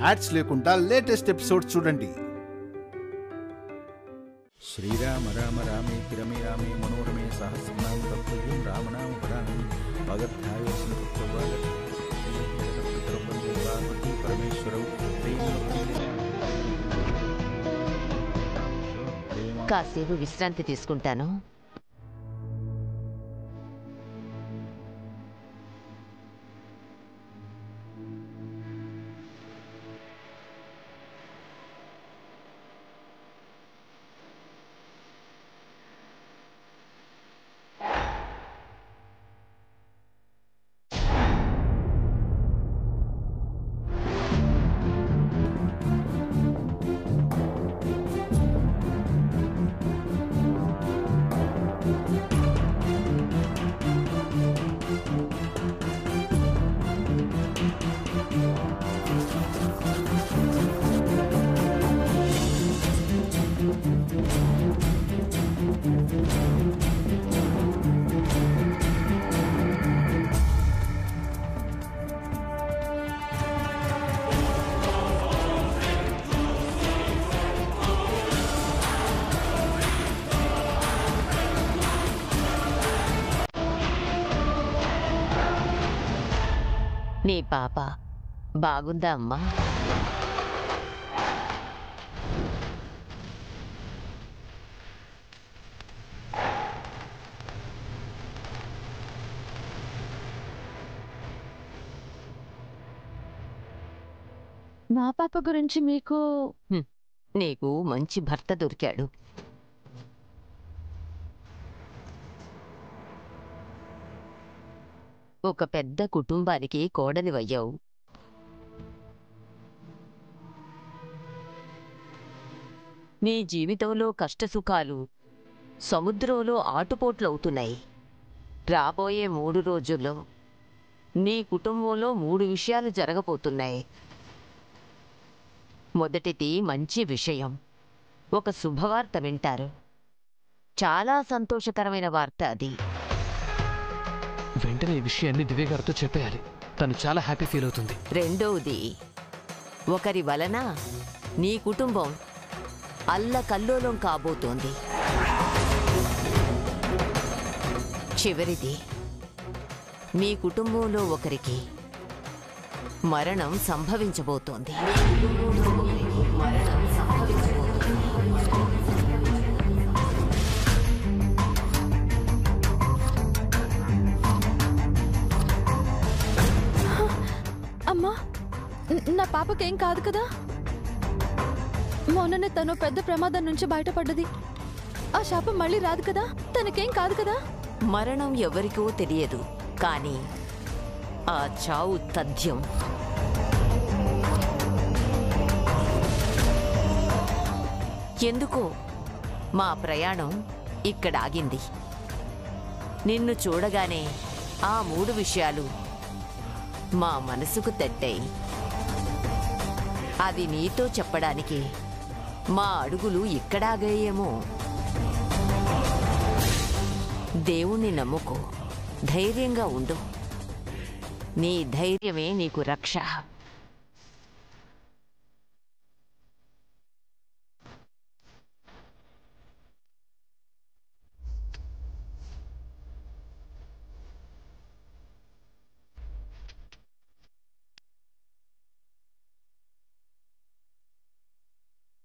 Ads లేకుండా latest episode చూడండి. శ్రీరామ రామ రామే రమే రామే మనోరమే సహస్రనామ తత్తుల్యం రామనామ పదానం భగత్యాయోసిన పరమేశ్వరం. కాసేపు విశ్రాంతి తీసుకుంటాను. నీ పాప బాగుందా అమ్మా? మా పాప గురించి మీకు నీకు మంచి భర్త దొరికాడు. ఒక పెద్ద కుటుంబానికి కోడలివయ్యావు. నీ జీవితంలో కష్టసుఖాలు సముద్రంలో ఆటుపోట్లవుతున్నాయి. రాబోయే 3 రోజుల్లో నీ కుటుంబంలో 3 విషయాలు జరగబోతున్నాయి. మొదటిది మంచి విషయం. ఒక శుభవార్త వింటారు. చాలా సంతోషకరమైన వార్త అది. వెంటనే ఈ విషయాన్ని దివ్య గారితో చెప్పేయాలి. తను చాలా హ్యాపీ ఫీల్ అవుతుంది. రెండవది, ఒకరి వలన నీ కుటుంబం అల్లకల్లోలం కాబోతోంది. చివరిది, మీ కుటుంబంలో ఒకరికి మరణం సంభవించబోతోంది. అమ్మా, నా పాపకేం కాదు కదా? మొన్ననే తను పెద్ద ప్రమాదం నుంచి బయటపడ్డది. ఆ శాపం మళ్ళీ రాదు కదా? తనకేం కాదు కదా? మరణం ఎవరికో తెలియదు, కానీ ఆ చావు తథ్యం. ఎందుకో మా ప్రయాణం ఇక్కడ ఆగింది. నిన్ను చూడగానే ఆ 3 విషయాలు మా మనసుకు తట్టాయి. అది నీతో చెప్పడానికి మా అడుగులు ఇక్కడాగాయేమో. దేవుణ్ణి నమ్ముకో, ధైర్యంగా ఉండు. నీ ధైర్యమే నీకు రక్ష.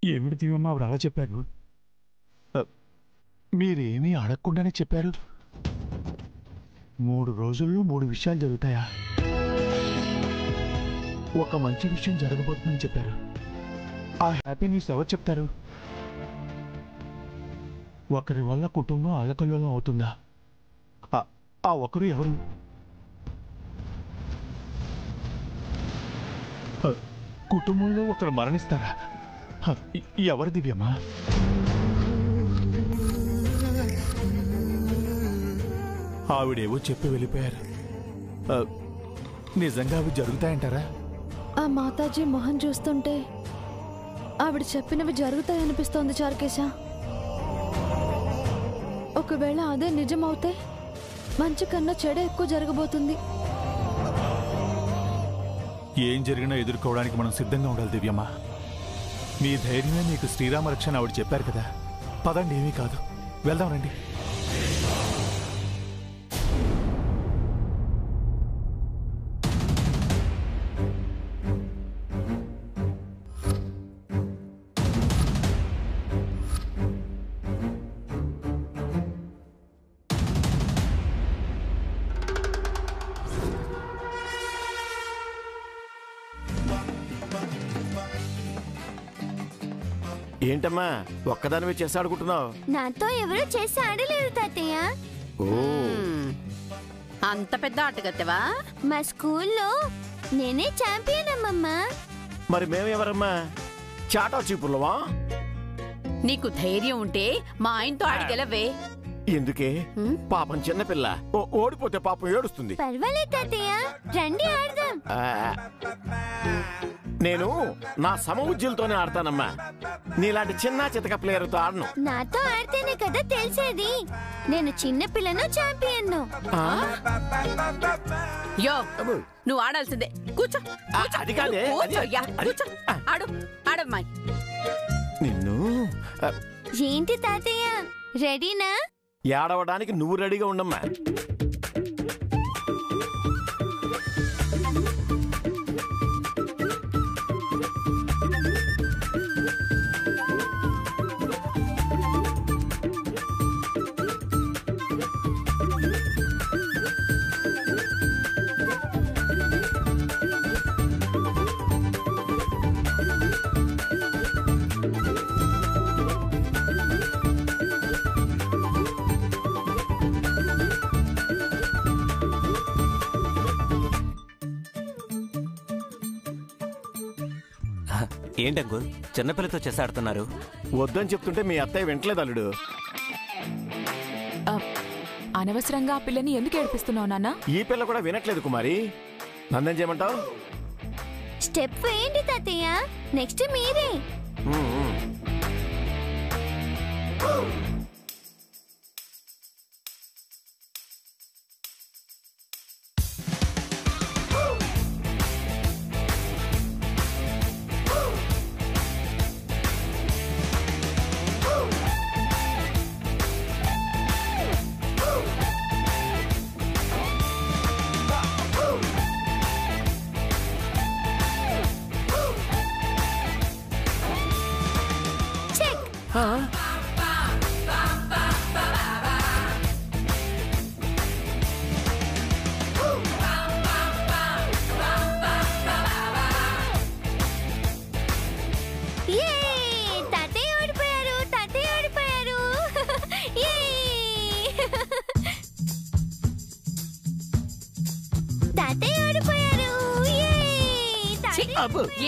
ఏమిటి దివ్యమ్మ ఆవిడ అలా చెప్పారు? మీరేమీ అడగకుండానే చెప్పారు. 3 రోజుల్లో 3 విషయాలు జరుగుతాయా? ఒక మంచి విషయం జరగబోతుందని చెప్పారు. ఆ హ్యాపీ న్యూస్ ఎవరు చెప్తారు? ఒకరి వల్ల కుటుంబం అల్లకల్లోలం అవుతుందా? ఆ ఒకరు ఎవరు? కుటుంబంలో ఒకరు మరణిస్తారా? ఎవరు దివ్యమ్మా? ఆవిడేవో చెప్పి వెళ్ళిపోయారు. నిజంగా అవి జరుగుతాయంటారా? ఆ మాతాజీ మొహం చూస్తుంటే ఆవిడ చెప్పినవి జరుగుతాయనిపిస్తోంది చారుకేశ. ఒకవేళ అదే నిజమవుతే మంచి కన్నా చెడే ఎక్కువ జరగబోతుంది. ఏం జరిగినా ఎదుర్కోవడానికి మనం సిద్ధంగా ఉండాలి దివ్యమ్మ. మీ ధైర్యమే మీకు శ్రీరామ రక్షణ ఆవిడ చెప్పారు కదా. పదండి, ఏమీ కాదు, వెళ్దాం రండి. ఏంటమ్మా ఒక్కదానివే చేసి ఆడుకుంటున్నావు? నాతో ఎవరు చేసి ఆడలేరు తాతయ్య. అంత పెద్ద ఆటగత్తవా? మా స్కూల్లో నేనే ఛాంపియన్ అమ్మమ్మా. మరి మేమెవరమ్మా? చాటా చీపుర్లవా? నీకు ధైర్యం ఉంటే మా ఆయనతో ఆడిగెలవే. ఎందుకే? పాపం చిన్నపిల్ల, ఓడిపోతే పాపం ఏడుస్తుంది. పర్వాలేదు తాతయ్య, రండి ఆడదాం. నేను నా సమఉజ్జీలతోనే ఆడతానమ్మా. నీలాంటి చిన్న చితక ప్లేయర్తో ఆడను. నాతో ఆడితేనే కదా తెలిసేది. నేను చిన్న పిల్లను ఛాంపియన్. యో, నువ్వు ఆడాల్సిందే. కూర్చో. అది కాదే. కూర్చో, ఆడు ఆడమ్మాయి. నిన్ను ఏంటి తాతయ్య, రెడీనా? ఏడవడానికి నువ్వు రెడీగా ఉండమ్మా. ఏంటంకుల్, చిన్నపిల్లతో చేసి ఆడుతున్నారు? వద్దని చెప్తుంటే మీ అత్తయ్య వింటలేదు అల్లుడు. అనవసరంగా ఆ పిల్లని ఎందుకు ఏడిపిస్తున్నావు నాన్న? ఈ పిల్ల కూడా వినట్లేదు కుమారి. నన్నేం చేయమంటావు? స్టెప్ వేయండి తాతయ్య, నెక్స్ట్ మీరే.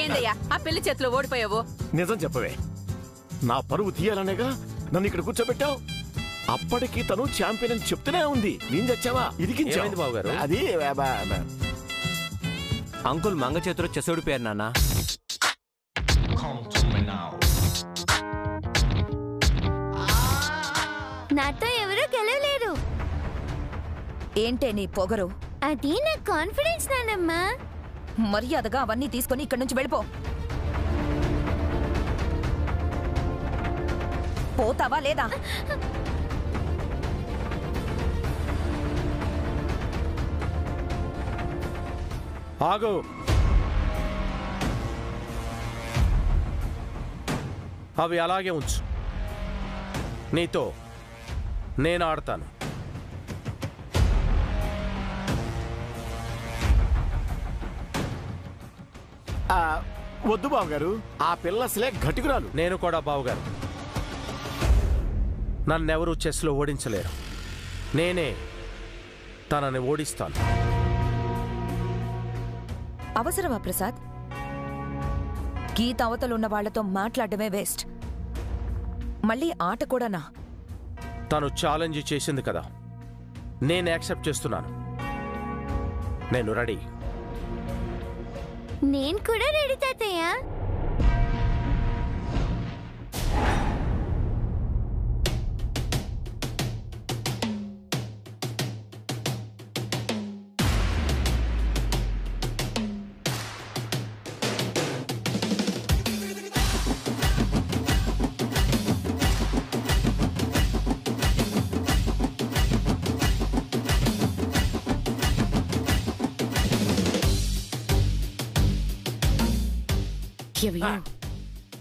ఏందయ్యా ఆ పెళ్లి చేతిలో ఓడిపోయావు? నిజం చెప్పవే. నా పరువు తీయాలనేగా నన్ను ఇక్కడ కూర్చోబెట్టావు. అప్పటికి తను ఛాంపియన్ అని చెప్తూనే ఉంది. నేను చచ్చావా? ఇదికించావు బాబు గారు. అది అంకుల్ మంగ చేతిలో చెస్ ఓడిపోయారు నాన్న. నాతో ఎవరూ గెలవలేరు. ఏంటే నీ పొగరు? అది నా కాన్ఫిడెన్స్ నానమ్మా. మర్యాదగా అవన్నీ తీసుకొని ఇక్కడి నుంచి వెళ్ళిపో. పోతావా లేదా? ఆగు. అవి అలాగే ఉంచు. నీతో నేను ఆడతాను. వద్దు బావగారు, ఆ పిల్ల అసలే ఘటికురాలు. నేను కూడా బావగారు. నన్నెవరూ చెస్లో ఓడించలేరు. నేనే తనని ఓడిస్తాను. అవసరమా ప్రసాద్? గీత అవతలున్న వాళ్లతో మాట్లాడమే వేస్ట్. మళ్ళీ ఆట కూడానా? తను ఛాలెంజ్ చేసింది కదా, నేను యాక్సెప్ట్ చేస్తున్నాను. నేను రెడీ. నేను కూడా రెడీ తాతయ్య.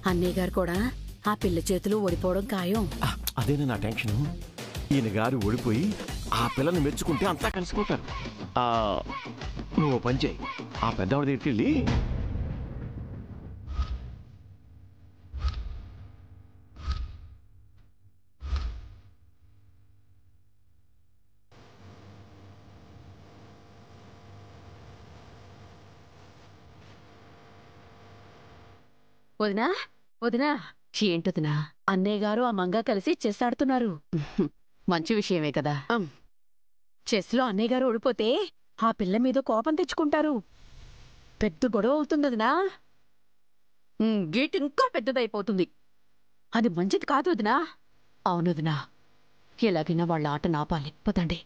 అన్నయ్య గారు కూడా ఆ పిల్ల చేతులు ఓడిపోవడం ఖాయం. అదేనా నా టెన్షన్. ఈయన గారు ఓడిపోయి ఆ పిల్లని మెచ్చుకుంటే అంతా కలిసిపోతారు. నువ్వు పని చేయి, ఆ పెద్దవాడి దగ్గరికి వెళ్ళి వదినా వదినా. ఏంటొదినా? అన్నయ్య గారు ఆ మంగా కలిసి చెస్ ఆడుతున్నారు. మంచి విషయమే కదా. చెస్లో అన్నయ్య గారు ఓడిపోతే ఆ పిల్ల మీద కోపం తెచ్చుకుంటారు. పెద్ద గొడవ అవుతుందదినా. గేట్ ఇంకా పెద్దదైపోతుంది. అది మంచిది కాదు వదినా. అవునదినా, ఎలాగైనా వాళ్ళ ఆట నాపాలి. పదండి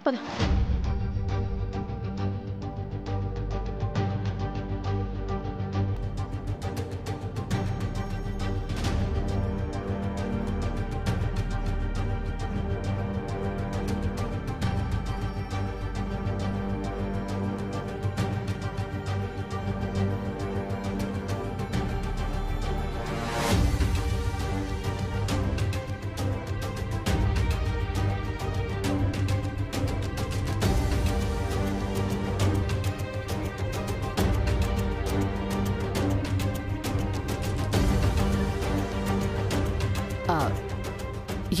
పద.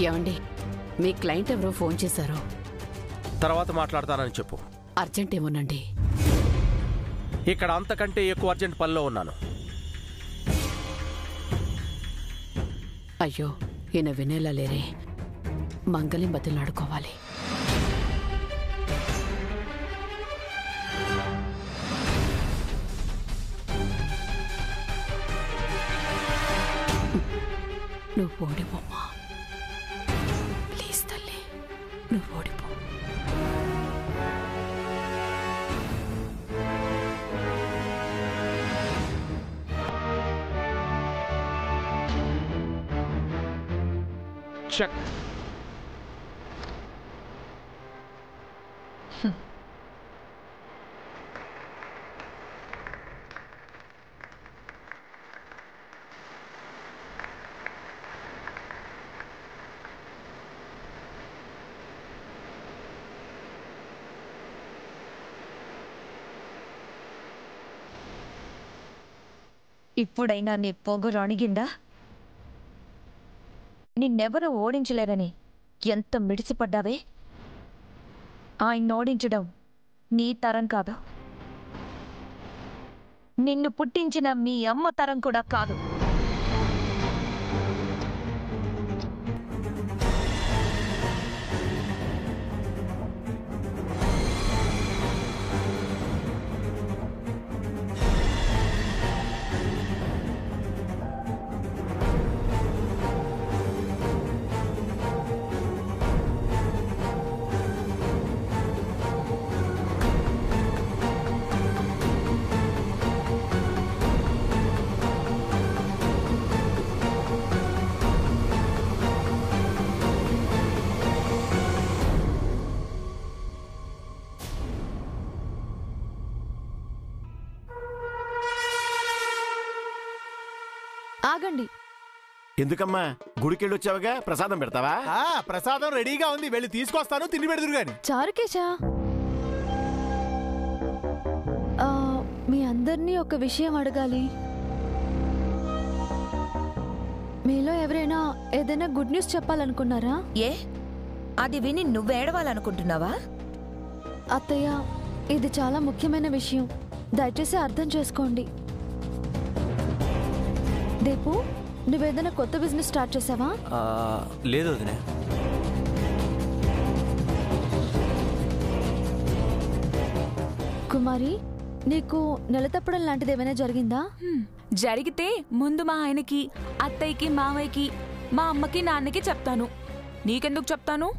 ఏమండి, మీ క్లయింట్ ఎవరో ఫోన్ చేశారు. తర్వాత మాట్లాడతానని చెప్పు. అర్జెంట్ ఏమోనండి. ఇక్కడ అంతకంటే ఎక్కువ అర్జెంట్ పనిలో ఉన్నాను. అయ్యో, ఈయన వినేలా లేరే. మంగళం బతిలాడుకోవాలి. నువ్వు ఓడిపోమ్మా, ప్లీజ్ తల్లి, నువ్వు ఓడిపో. చెక్. ఇప్పుడైనా నీ పొగరు అణిగిందా? నిన్నెవరూ ఓడించలేరని ఎంత మిడిసిపడ్డావే. ఆయన ఓడించడం నీ తరం కాదు, నిన్ను పుట్టించిన మీ అమ్మ తరం కూడా కాదు. ఆగండి. ఎందుకమ్మా? గుడికెళ్ళి వచ్చావుగా, ప్రసాదం పెడతావా? ప్రసాదం రెడీగా ఉంది, వెళ్ళి తీసుకొస్తాను, తిండి పెడదురు గాని. చారుకేశా, మీ అందరినీ ఒక విషయం అడగాలి. మీలో ఎవరైనా ఏదైనా గుడ్ న్యూస్ చెప్పాలనుకున్నారా? ఏ, అది విని నువ్వేడవాలనుకుంటున్నావా? అత్తయ్య, ఇది చాలా ముఖ్యమైన విషయం, దయచేసి అర్థం చేసుకోండి. దీపు, నువ్వేదైనా కొత్త బిజినెస్ స్టార్ట్ చేసావా? లేదు వదినా. కుమారి, నీకు నెలతప్పడం లాంటిది ఏమైనా జరిగిందా? జరిగితే ముందు మా ఆయనకి, అత్తయ్యకి, మావయ్యకి, మా అమ్మకి, నాన్నకి చెప్తాను. నీకెందుకు చెప్తాను?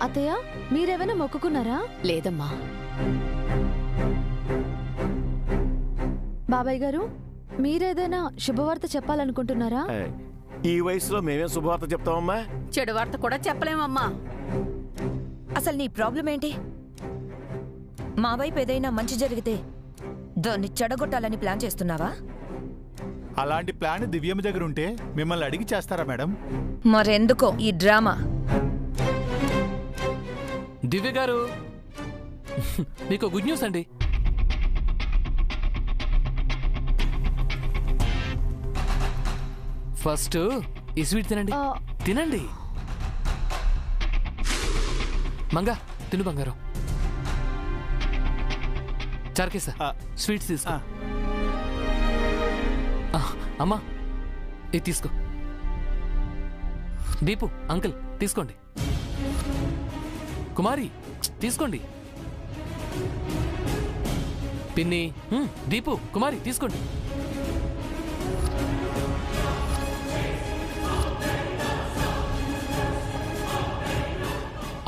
అత్తయ్య, మీరేమైనా మొక్కుకున్నారా? లేదమ్మా. బాబాయ్ గారు, మీరేదైనా శుభవార్త చెప్పాలనుకుంటున్నారా? ఈ వయసులో మేమేం శుభవార్త చెప్తామమ్మా? చెడు వార్త కూడా చెప్పలేమమ్మా. అసలు నీ ప్రాబ్లం ఏంటి? మా వైపు ఏదైనా మంచి జరిగితే దాన్ని చెడగొట్టాలని ప్లాన్ చేస్తున్నావా? అలాంటి ప్లాన్ దివ్యమ్మ దగ్గర ఉంటే మిమ్మల్ని అడిగి చేస్తారా మేడం? మరెందుకో ఈ డ్రామా? దివ్య గారు, మీకు గుడ్ న్యూస్ అండి. ఫస్ట్ ఈ స్వీట్ తినండి. తినండి. మంగా తిను బంగారం. చార్కేసా స్వీట్స్ తీసుకో. అమ్మా ఇది తీసుకో. దీపు అంకుల్ తీసుకోండి. కుమారి తీసుకోండి. పిన్ని, దీపు, కుమారి తీసుకోండి.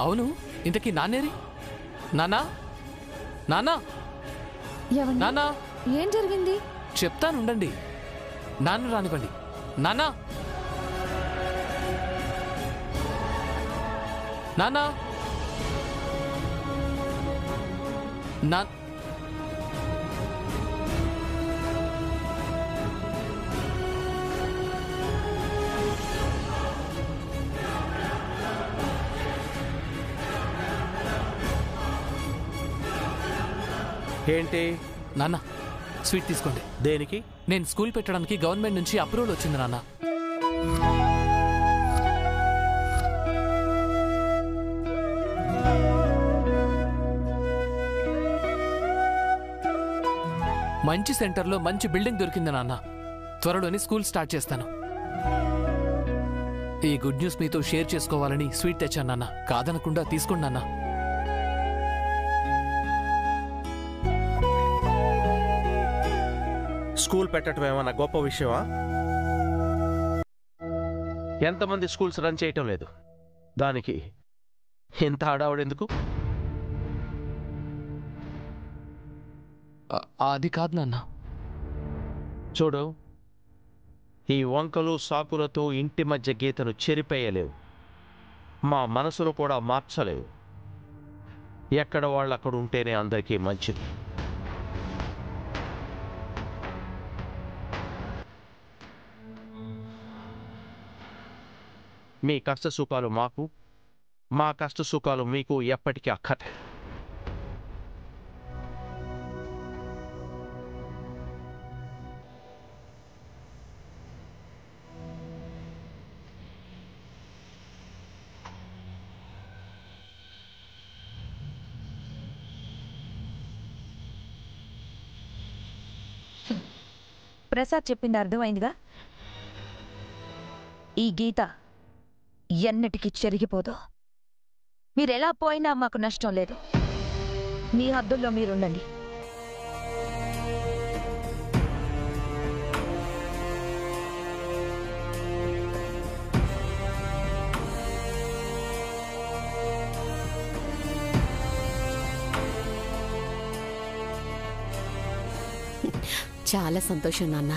అవును, ఇంతకీ నాన్నేరి? నాన్నా, నాన్నా, నాన్నా, ఏం జరిగింది? చెప్తానుండండి. నాన్న రానివ్వండి. నాన్నా, నాన్నా, నా ఏంటి? నాన్న స్వీట్ తీసుకోండి. దేనికి? నేను స్కూల్ పెట్టడానికి గవర్నమెంట్ నుంచి అప్రూవల్ వచ్చింది నాన్న. మంచి సెంటర్లో మంచి బిల్డింగ్ దొరికింది నాన్న. త్వరలోనే స్కూల్ స్టార్ట్ చేస్తాను. ఈ గుడ్ న్యూస్ మీతో షేర్ చేసుకోవాలని స్వీట్ తెచ్చాను నాన్న. కాదనకుండా తీసుకోండి నాన్న. స్కూల్ పెట్టడం ఏమన్నా గొప్ప విషయమా? ఎంతమంది స్కూల్స్ రన్ చేయటం లేదు, దానికి ఇంత హడావుడెందుకు? అది కాదు నాన్న. చూడు, ఈ వంకలు సాకులతో ఇంటి మధ్య గీతను చెరిపేయలేవు, మా మనసును కూడా మార్చలేవు. ఎక్కడ వాళ్ళు అక్కడ ఉంటేనే అందరికీ మంచిది. మీ కష్ట సుఖాలు మాకు, మా కష్ట సుఖాలు మీకు ఎప్పటికీ అక్కటే. ప్రసాద్ చెప్పింది అర్థమైందిగా. ఈ గీత ఎన్నటికీ చెరిగిపోదు. మీరెలా పోయినా మాకు నష్టం లేదు. మీ హద్దుల్లో మీరుండండి. చాలా సంతోషం నాన్న.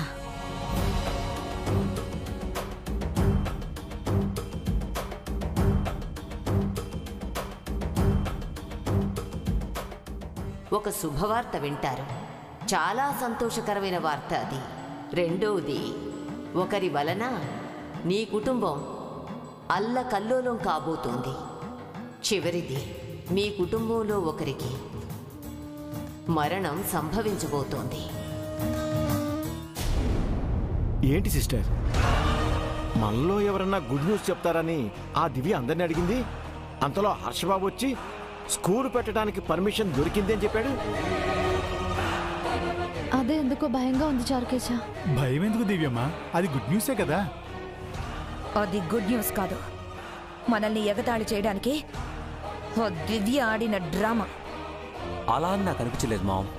ఒక శుభవార్త వింటారు. చాలా సంతోషకరమైన వార్త అది. రెండవది, ఒకరి వలన నీ కుటుంబం అల్లకల్లోలం కాబోతోంది. చివరిది, మీ కుటుంబంలో ఒకరికి మరణం సంభవించబోతోంది. ఏంటి సిస్టర్, మనలో ఎవరన్నా గుడ్ న్యూస్ చెప్తారని ఆ దివ్య అందరిని అడిగింది. అంతలో హర్షబాబు వచ్చి స్కూల్ పెట్టడానికి పర్మిషన్ దొరికింది అని చెప్పాడు. అదే ఎందుకో భయంగా ఉంది చారుకేశ. భయం ఎందుకు దివ్యమ్మా? అది గుడ్ న్యూసే కదా. అది గుడ్ న్యూస్ కాదు, మనల్ని ఎగతాళి చేయడానికి ఓ దివ్య ఆడిన డ్రామా. అలా అని నాకు అనిపించలేదు మామ్.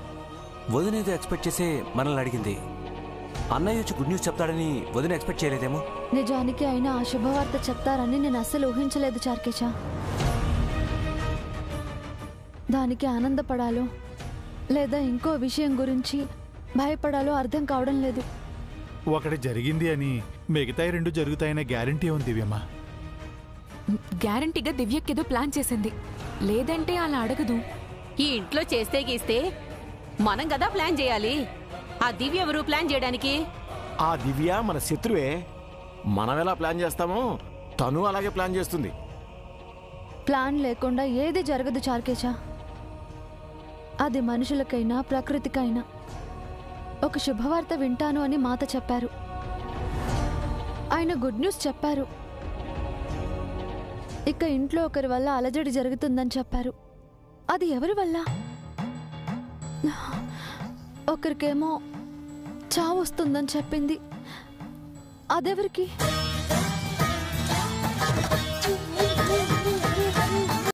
వదినేదో ఎక్స్పెక్ట్ చేసే మనల్ని అడిగింది. అన్నయ్య వచ్చి గుడ్ న్యూస్ చెప్తాడని వదిన ఎక్స్పెక్ట్ చేయలేదేమో. నిజానికి అయినా ఆ శుభవార్త చెప్తారని నేను అస్సలు ఊహించలేదు చారుకేశ. దానికి ఆనందపడాలో లేదా ఇంకో విషయం గురించి భయపడాలో అర్థం కావడం లేదు. ఒకటి జరిగింది అని మిగతాయి 2 జరుగుతాయనే గ్యారంటీ ఉంది దివ్యమ్మ. గ్యారంటీగా దివ్యకేదో ప్లాన్ చేసింది, లేదంటే అలా అడగదు. ఈ ఇంట్లో చేస్తే గీస్తే మనం కదా ప్లాన్ చేయాలి. ఆ దివ్య ఎవరు ప్లాన్ చేయడానికి? ఆ దివ్య మన శత్రువే. మనం ఎలా ప్లాన్ చేస్తామో తను అలాగే ప్లాన్ చేస్తుంది. ప్లాన్ లేకుండా ఏది జరగదు చార్కేశ. అది మనుషులకైనా ప్రకృతికైనా. ఒక శుభవార్త వింటాను అని మాత చెప్పారు. ఆయన గుడ్ న్యూస్ చెప్పారు. ఇక ఇంట్లో ఒకరి వల్ల అలజడి జరుగుతుందని చెప్పారు. అది ఎవరి వల్ల? ఒకరికేమో చావు వస్తుందని చెప్పింది. అదెవరికి?